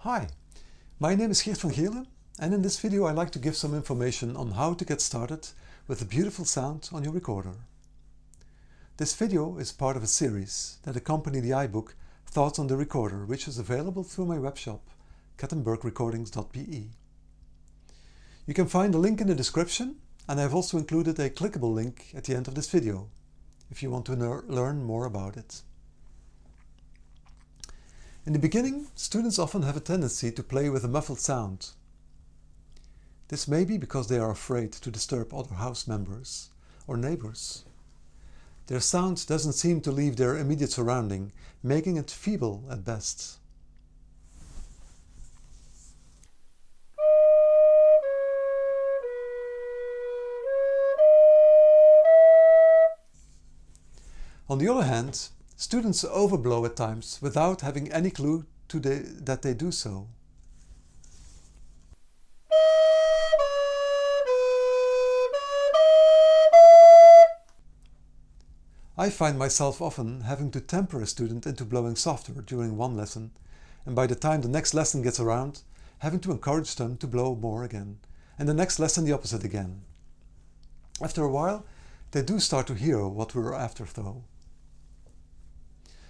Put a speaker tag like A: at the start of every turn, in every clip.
A: Hi, my name is Geert Van Gele, and in this video I'd like to give some information on how to get started with a beautiful sound on your recorder. This video is part of a series that accompany the iBook Thoughts on the Recorder, which is available through my webshop kattenburgrecordings.be. You can find a link in the description, and I've also included a clickable link at the end of this video if you want to learn more about it. In the beginning, students often have a tendency to play with a muffled sound. This may be because they are afraid to disturb other house members or neighbors. Their sound doesn't seem to leave their immediate surrounding, making it feeble at best. On the other hand, students overblow at times without having any clue that they do so. I find myself often having to temper a student into blowing softer during one lesson, and by the time the next lesson gets around, having to encourage them to blow more again, and the next lesson the opposite again. After a while, they do start to hear what we're after though.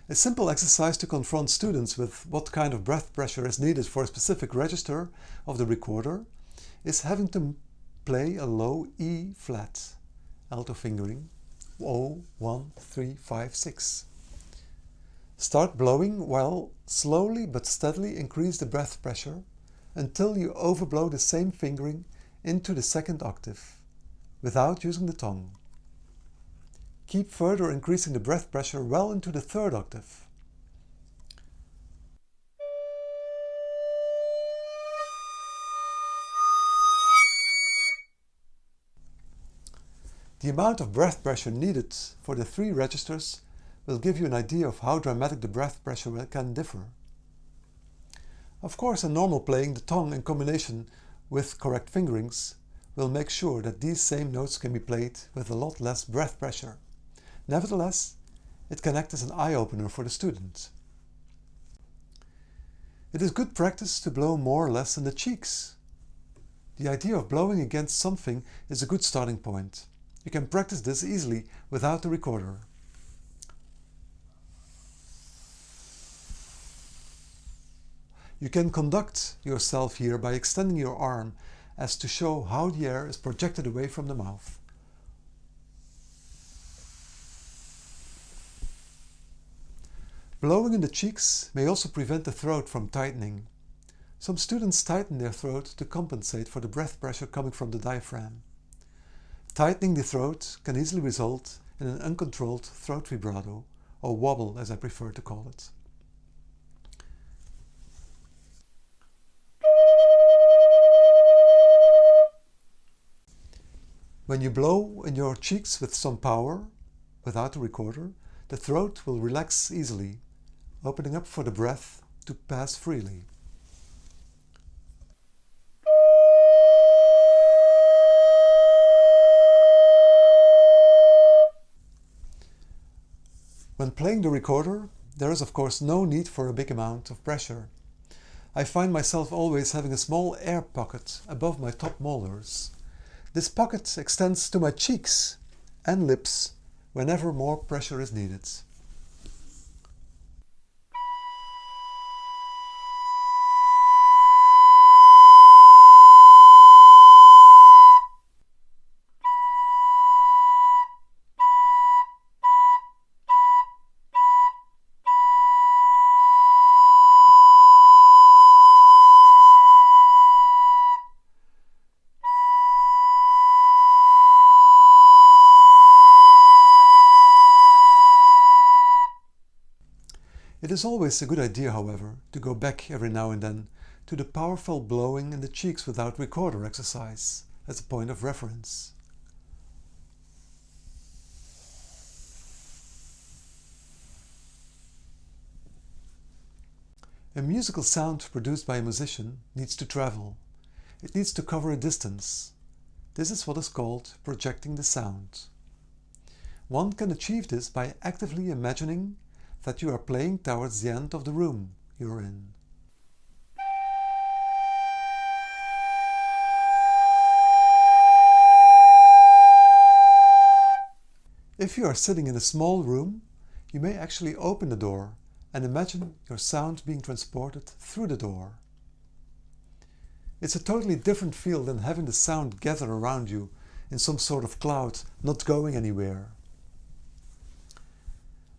A: A simple exercise to confront students with what kind of breath pressure is needed for a specific register of the recorder is having them play a low E flat, alto fingering, 0, 1, 3, 5, 6. Start blowing while slowly but steadily increase the breath pressure until you overblow the same fingering into the second octave without using the tongue. Keep further increasing the breath pressure well into the third octave. The amount of breath pressure needed for the three registers will give you an idea of how dramatic the breath pressure can differ. Of course, in normal playing, the tongue in combination with correct fingerings will make sure that these same notes can be played with a lot less breath pressure. Nevertheless, it can act as an eye-opener for the student. It is good practice to blow more or less in the cheeks. The idea of blowing against something is a good starting point. You can practice this easily without the recorder. You can conduct yourself here by extending your arm as to show how the air is projected away from the mouth. Blowing in the cheeks may also prevent the throat from tightening. Some students tighten their throat to compensate for the breath pressure coming from the diaphragm. Tightening the throat can easily result in an uncontrolled throat vibrato, or wobble as I prefer to call it. When you blow in your cheeks with some power, without a recorder, the throat will relax easily, opening up for the breath to pass freely. When playing the recorder, there is of course no need for a big amount of pressure. I find myself always having a small air pocket above my top molars. This pocket extends to my cheeks and lips whenever more pressure is needed. It is always a good idea, however, to go back every now and then to the powerful blowing in the cheeks without recorder exercise as a point of reference. A musical sound produced by a musician needs to travel. It needs to cover a distance. This is what is called projecting the sound. One can achieve this by actively imagining that you are playing towards the end of the room you're in. If you are sitting in a small room, you may actually open the door and imagine your sound being transported through the door. It's a totally different feel than having the sound gather around you in some sort of cloud, not going anywhere.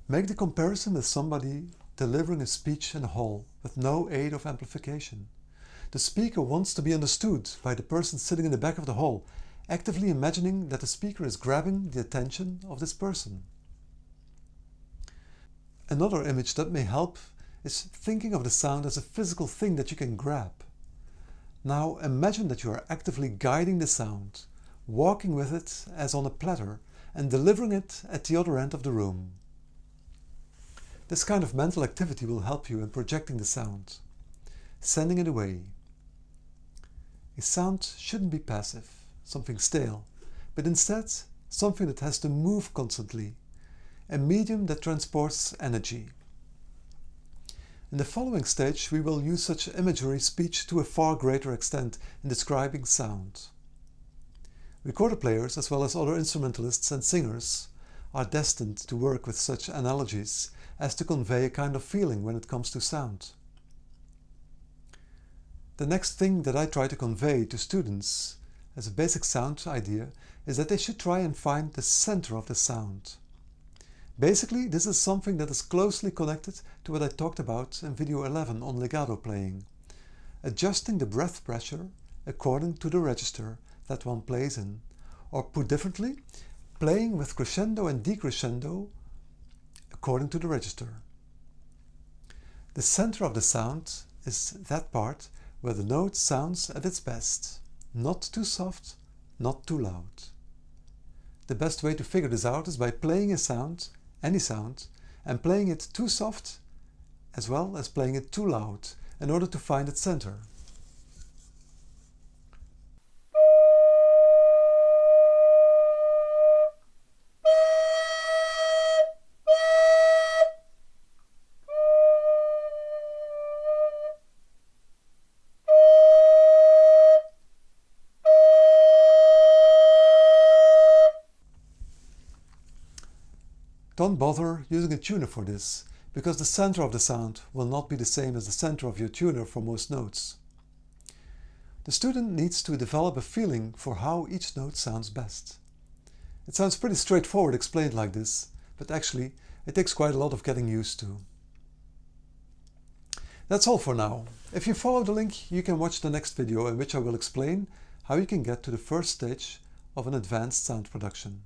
A: Make the comparison with somebody delivering a speech in a hall with no aid of amplification. The speaker wants to be understood by the person sitting in the back of the hall, actively imagining that the speaker is grabbing the attention of this person. Another image that may help is thinking of the sound as a physical thing that you can grab. Now imagine that you are actively guiding the sound, walking with it as on a platter and delivering it at the other end of the room. This kind of mental activity will help you in projecting the sound, sending it away. A sound shouldn't be passive, something stale, but instead something that has to move constantly, a medium that transports energy. In the following stage we will use such imagery speech to a far greater extent in describing sound. Recorder players as well as other instrumentalists and singers are destined to work with such analogies as to convey a kind of feeling when it comes to sound. The next thing that I try to convey to students as a basic sound idea is that they should try and find the center of the sound. Basically, this is something that is closely connected to what I talked about in video 11 on legato playing. Adjusting the breath pressure according to the register that one plays in, or put differently, playing with crescendo and decrescendo according to the register. The center of the sound is that part where the note sounds at its best, not too soft, not too loud. The best way to figure this out is by playing a sound, any sound, and playing it too soft as well as playing it too loud in order to find its center. Don't bother using a tuner for this, because the center of the sound will not be the same as the center of your tuner for most notes. The student needs to develop a feeling for how each note sounds best. It sounds pretty straightforward explained like this, but actually it takes quite a lot of getting used to. That's all for now. If you follow the link, you can watch the next video in which I will explain how you can get to the first stage of an advanced sound production.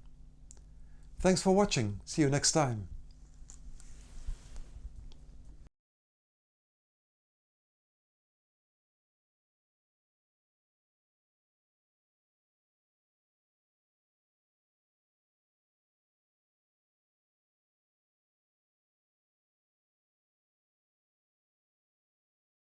A: Thanks for watching. See you next time.